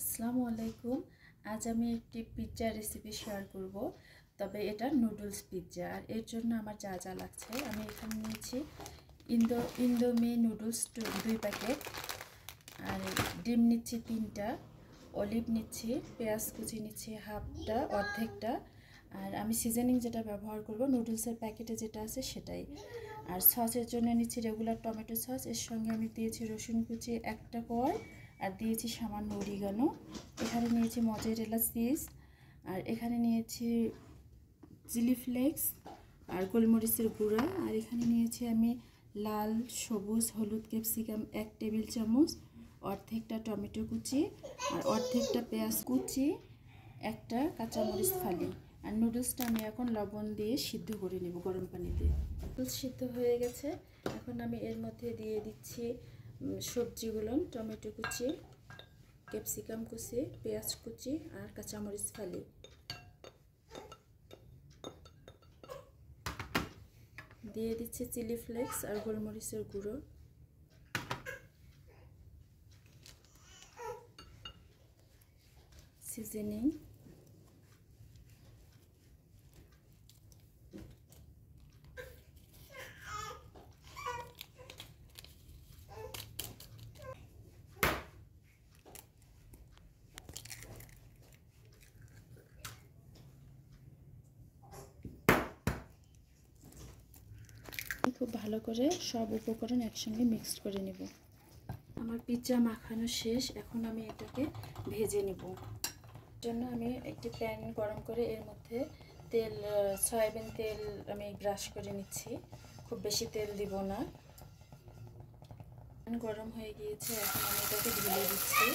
আসসালামু আলাইকুম। আজ আমি একটি পিৎজা রেসিপি শেয়ার করব। তবে এটা নুডলস পিৎজা। আর এর জন্য আমার যা যা লাগছে, আমি এখানে নিয়েছি ইন্দোমি নুডলস 2 প্যাকেট, আর ডিম নিচ্ছি 3টা, অলিভ নিচ্ছি, পেঁয়াজ কুচি নিচ্ছি হাফটা, অর্ধেকটা, আর আমি সিজনিং যেটা ব্যবহার করব নুডলসের প্যাকেটে যেটা আছে সেটাই। আর সসের জন্য নিচ্ছি রেগুলার টমেটো সস, এর সঙ্গে আমি দিয়েছি রসুন কুচি একটা কোয়া, আর দিয়েছি সামান্য অরিগানো। এখানে নিয়েছি মজারেলা চিজ, আর এখানে নিয়েছি চিলি ফ্লেক্স আর গোলমরিচের গুঁড়া, আর এখানে নিয়েছি আমি লাল, সবুজ, হলুদ ক্যাপসিকাম 1 টেবিল চামচ, অর্ধেকটা টমেটো কুচি, আর অর্ধেকটা পেঁয়াজ কুচি, একটা কাঁচামরিচ ফালি। আর নুডলসটা আমি এখন লবণ দিয়ে সিদ্ধ করে নেব গরম পানি দিয়ে। নুডলস সিদ্ধ হয়ে গেছে, এখন আমি এর মধ্যে দিয়ে দিচ্ছি সবজিগুলো, টমেটো কুচি, ক্যাপসিকাম কুচি, পেঁয়াজ কুচি, আর কাঁচামরিচ ফালি। দিয়ে দিচ্ছি চিলি ফ্লেক্স আর গোলমরিচের গুঁড়ো। সিজনিং, খুব ভালো করে সব উপকরণ একসঙ্গে মিক্সড করে নেব। আমার পিৎজা মাখানো শেষ, এখন আমি এটাকে ভেজে নেব। জন্য আমি একটি প্যান গরম করে এর মধ্যে তেল, সয়াবিন তেল আমি ব্রাশ করে নিচ্ছি, খুব বেশি তেল দিব না। প্যান গরম হয়ে গিয়েছে, এখন আমি এটাকে ঢেলে দিচ্ছি।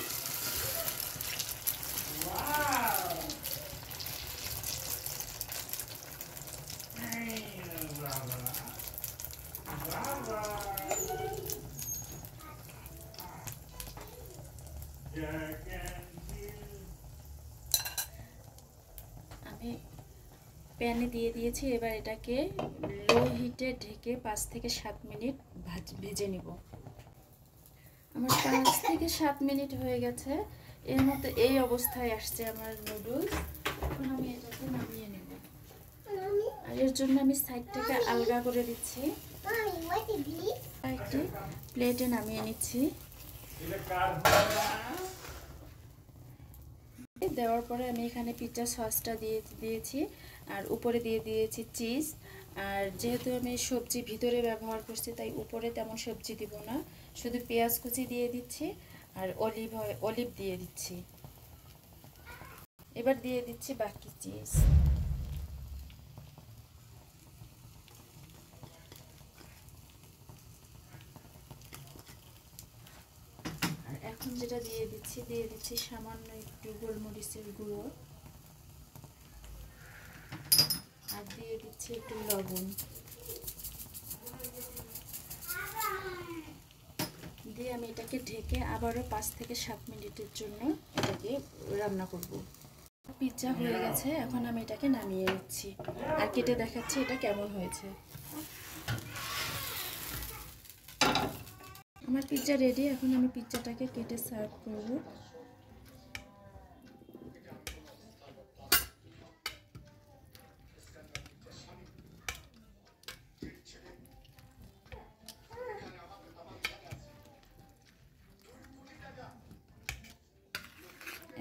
আমি প্যানে দিয়ে দিয়েছি, এবার এটাকে লো হিটে ঢেকে 5 থেকে 7 মিনিট ভেজে নিব। আমার 5 থেকে 7 মিনিট হয়ে গেছে, এর মধ্যে এই অবস্থায় আসছে আমার নুডলস। এখন আমি এটাকে নামিয়ে নেব, আর এর জন্য আমি সাইডটাকে আলগা করে দিচ্ছি। একটি প্লেটে নামিয়ে নিচ্ছি। দেওয়ার পরে আমি এখানে পিৎজা সসটা দিয়েছি, আর উপরে দিয়ে দিয়েছি চিজ। আর যেহেতু আমি সবজি ভিতরে ব্যবহার করছি, তাই উপরে তেমন সবজি দিব না, শুধু পেঁয়াজ কুচি দিয়ে দিচ্ছি আর অলিভ দিয়ে দিচ্ছি। এবার দিয়ে দিচ্ছি বাকি চিজ। আর এখন যেটা দিয়ে দিচ্ছি সামান্য একটু গোলমরিচের গুঁড়ো, আর দিয়ে দিচ্ছি একটু লবণ। দিয়ে আমি এটাকে ঢেকে আবারও 5 থেকে 7 মিনিটের জন্য এটাকে রান্না করব। পিৎজা হয়ে গেছে, এখন আমি এটাকে নামিয়ে নিচ্ছি আর কেটে দেখাচ্ছি এটা কেমন হয়েছে। আমার পিৎজা রেডি, এখন আমি পিৎজাটাকে কেটে সার্ভ করব।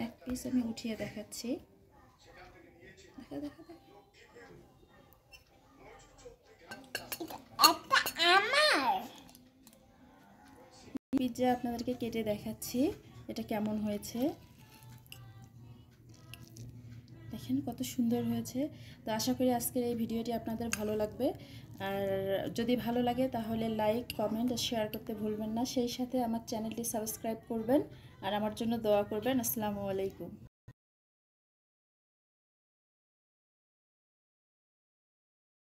এক পিস আমি উঠিয়ে দেখাচ্ছি। দেখা দেখা পিৎজা আপনাদেরকে কেটে দেখাচ্ছি এটা কেমন হয়েছে। দেখেন কত সুন্দর হয়েছে। তো আশা করি আজকের এই ভিডিওটি আপনাদের ভালো লাগবে, আর যদি ভালো লাগে তাহলে লাইক, কমেন্ট আর শেয়ার করতে ভুলবেন না। সেই সাথে আমার চ্যানেলটি সাবস্ক্রাইব করবেন আর আমার জন্য দোয়া করবেন। আসসালামু আলাইকুম।